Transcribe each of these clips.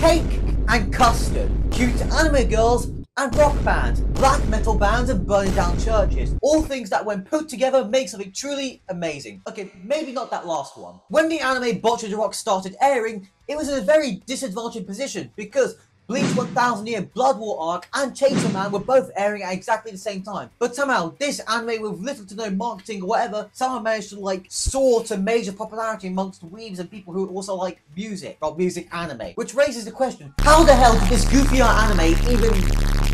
cake and custard, cute anime girls and rock bands, black metal bands and burning down churches. All things that when put together make something truly amazing. Okay, maybe not that last one. When the anime Bocchi the Rock started airing, it was in a very disadvantaged position because Bleach 1000 Year Blood War Arc and Chainsaw Man were both airing at exactly the same time. But somehow, this anime with little to no marketing or whatever, somehow managed to like soar to major popularity amongst weebs and people who also like music, or music anime. Which raises the question, how the hell did this goofy anime even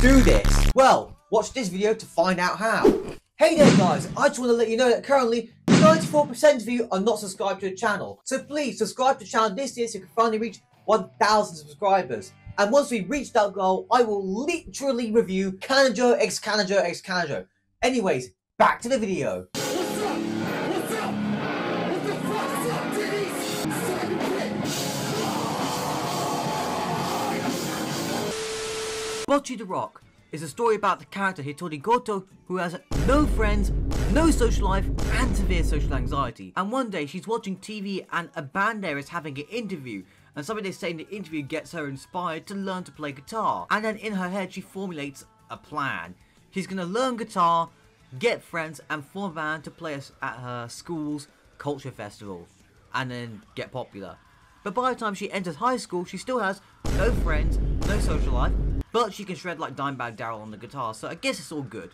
do this? Well, watch this video to find out how. Hey there guys, I just want to let you know that currently 94% of you are not subscribed to the channel. So please subscribe to the channel this year so you can finally reach 1,000 subscribers. And once we reach that goal, I will literally review Kanajo x Kanajo x Kanajo. Anyways, back to the video. What's up? What's up? What the fuck's up, titties? Bocchi the Rock is a story about the character Hitori Goto, who has no friends, no social life, and severe social anxiety. And one day she's watching TV and a band there is having an interview, and something they say in the interview gets her inspired to learn to play guitar. And then in her head she formulates a plan. She's gonna learn guitar, get friends, and form a band to play at her school's culture festival, and then get popular. But by the time she enters high school, she still has no friends, no social life, but she can shred like Dimebag Darrell on the guitar, so I guess it's all good.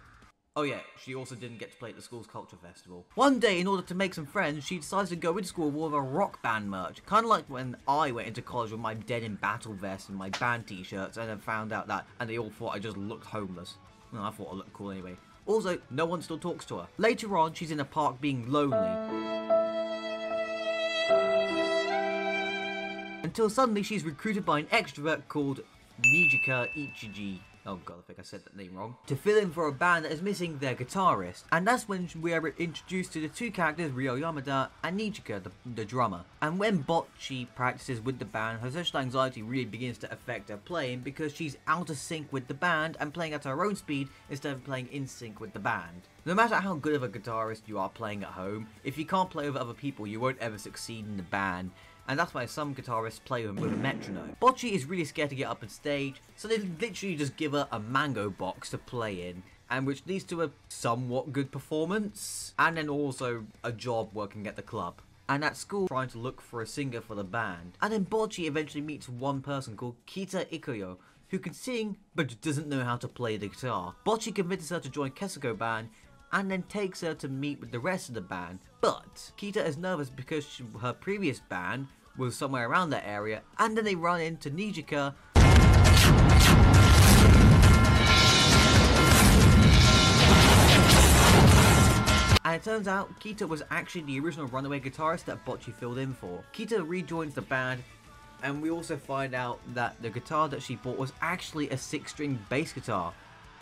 Oh yeah, she also didn't get to play at the school's culture festival. One day, in order to make some friends, she decides to go into school with a rock band merch. Kind of like when I went into college with my Dead in Battle vest and my band t-shirts, and then found out that, and they all thought I just looked homeless. Well, I thought I looked cool anyway. Also, no one still talks to her. Later on, she's in a park being lonely. Until suddenly she's recruited by an extrovert called Nijika Ichiji. Oh god, I think I said that name wrong. To fill in for a band that is missing their guitarist. And that's when we are introduced to the two characters, Ryo Yamada and Nijika, the drummer. And when Bocchi practices with the band, her social anxiety really begins to affect her playing because she's out of sync with the band and playing at her own speed instead of playing in sync with the band. No matter how good of a guitarist you are playing at home, if you can't play with other people, you won't ever succeed in the band. And that's why some guitarists play with a metronome. Bocchi is really scared to get up on stage, so they literally just give her a mango box to play in, and which leads to a somewhat good performance, and then also a job working at the club. And at school, trying to look for a singer for the band. And then Bocchi eventually meets one person called Kita Ikoyo, who can sing, but doesn't know how to play the guitar. Bocchi convinces her to join Kesuko band, and then takes her to meet with the rest of the band. But Kita is nervous because her previous band was somewhere around that area, and then they run into Nijika. And it turns out Kita was actually the original runaway guitarist that Bocchi filled in for. Kita rejoins the band, and we also find out that the guitar that she bought was actually a 6-string bass guitar.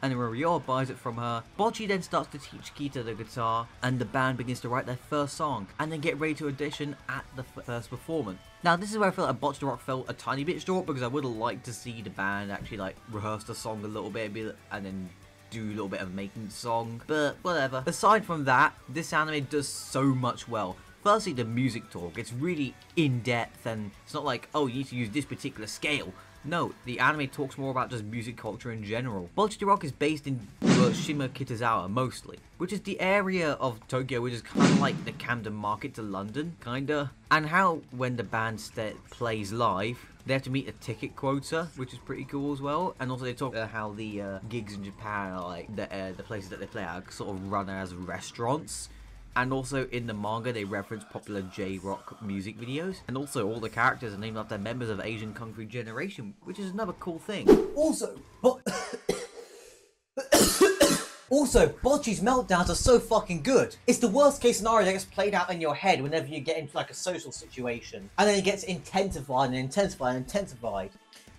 And then Ryo buys it from her. Bocchi then starts to teach Kita the guitar, and the band begins to write their first song, and then get ready to audition at the first performance. Now this is where I felt like Bocchi the Rock felt a tiny bit short, because I would have liked to see the band actually like rehearse the song a little bit, and then do a little bit of making the song, but whatever. Aside from that, this anime does so much well. Firstly, the music talk, it's really in-depth, and it's not like, oh, you need to use this particular scale. No, the anime talks more about just music culture in general. Bocchi the Rock is based in Shima Kitazawa mostly, which is the area of Tokyo which is kind of like the Camden Market to London, kinda. And how when the band plays live, they have to meet a ticket quota, which is pretty cool as well. And also they talk about how the gigs in Japan are like the places that they play at are sort of run as restaurants. And also in the manga they reference popular J-rock music videos. And also all the characters are named after members of Asian Kung Fu generation, which is another cool thing. Also, Bocchi's meltdowns are so fucking good. It's the worst case scenario that gets played out in your head whenever you get into like a social situation. And then it gets intensified and intensified and intensified.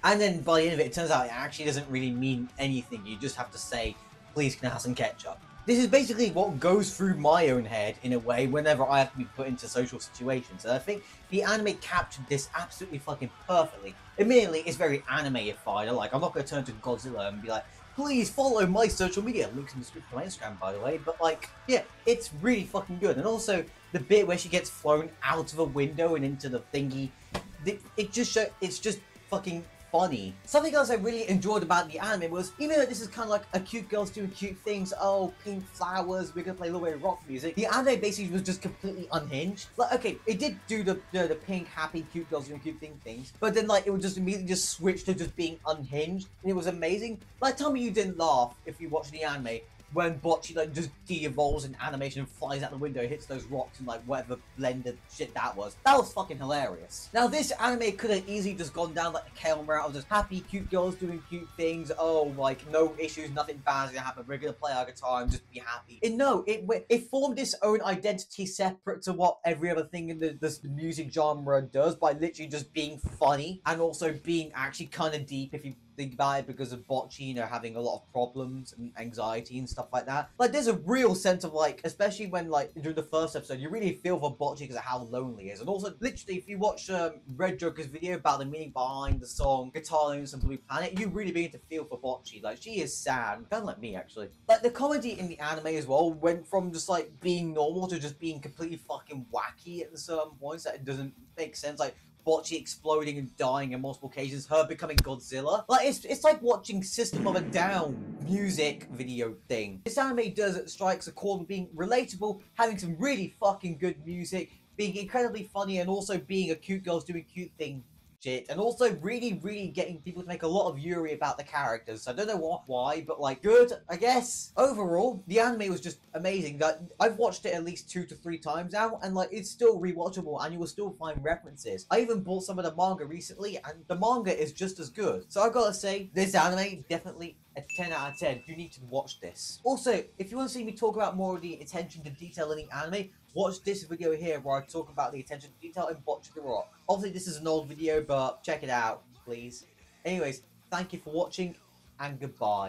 And then by the end of it turns out it actually doesn't really mean anything. You just have to say, please can I have some ketchup? This is basically what goes through my own head, in a way, whenever I have to be put into social situations. And I think the anime captured this absolutely fucking perfectly. Admittedly, it's very anime-ified. Like, I'm not going to turn to Godzilla and be like, please follow my social media. Links in the description of my Instagram, by the way. But, like, yeah, it's really fucking good. And also, the bit where she gets thrown out of a window and into the thingy, it's just fucking funny. Something else I really enjoyed about the anime was, even though this is kind of like a cute girls doing cute things, oh, pink flowers, we're gonna play a little bit of rock music, the anime basically was just completely unhinged. Like, okay, it did do the pink, happy, cute girls doing cute things, but then like it would just immediately just switch to just being unhinged, and it was amazing. Like, tell me you didn't laugh if you watched the anime when Bocchi like just de-evolves in animation and flies out the window, hits those rocks and like whatever blended shit that was. That was fucking hilarious. Now this anime could have easily just gone down like the Kale route of just happy cute girls doing cute things. Oh, like no issues, nothing bad's gonna happen. We're gonna play our guitar and just be happy. And no, it formed its own identity separate to what every other thing in the music genre does by literally just being funny and also being actually kind of deep if you think about it, because of Bocchi, you know, having a lot of problems and anxiety and stuff like that. Like, there's a real sense of like, especially when like during the first episode, you really feel for Bocchi because of how lonely he is. And also, literally, if you watch Red Joker's video about the meaning behind the song Guitar Loneliness and Blue Planet, you really begin to feel for Bocchi. Like, she is sad, kind of like me actually. Like, the comedy in the anime as well went from just like being normal to just being completely fucking wacky at certain points that it doesn't make sense. Like, Bocchi exploding and dying on multiple occasions, her becoming Godzilla. Like, it's like watching System of a Down music video thing. This anime strikes a chord with being relatable, having some really fucking good music, being incredibly funny, and also being a cute girls doing cute thing shit, and also really getting people to make a lot of Yuri about the characters. So I don't know why, but like, good, I guess. Overall, the anime was just amazing. That I've watched it at least 2 to 3 times now, and like, it's still rewatchable, and you will still find references. I even bought some of the manga recently, and the manga is just as good. So I've got to say, this anime definitely a 10 out of 10. You need to watch this. Also, if you want to see me talk about more of the attention to detail in the anime, watch this video here where I talk about the attention to detail in Bocchi the Rock. Obviously, this is an old video, but check it out, please. Anyways, thank you for watching, and goodbye.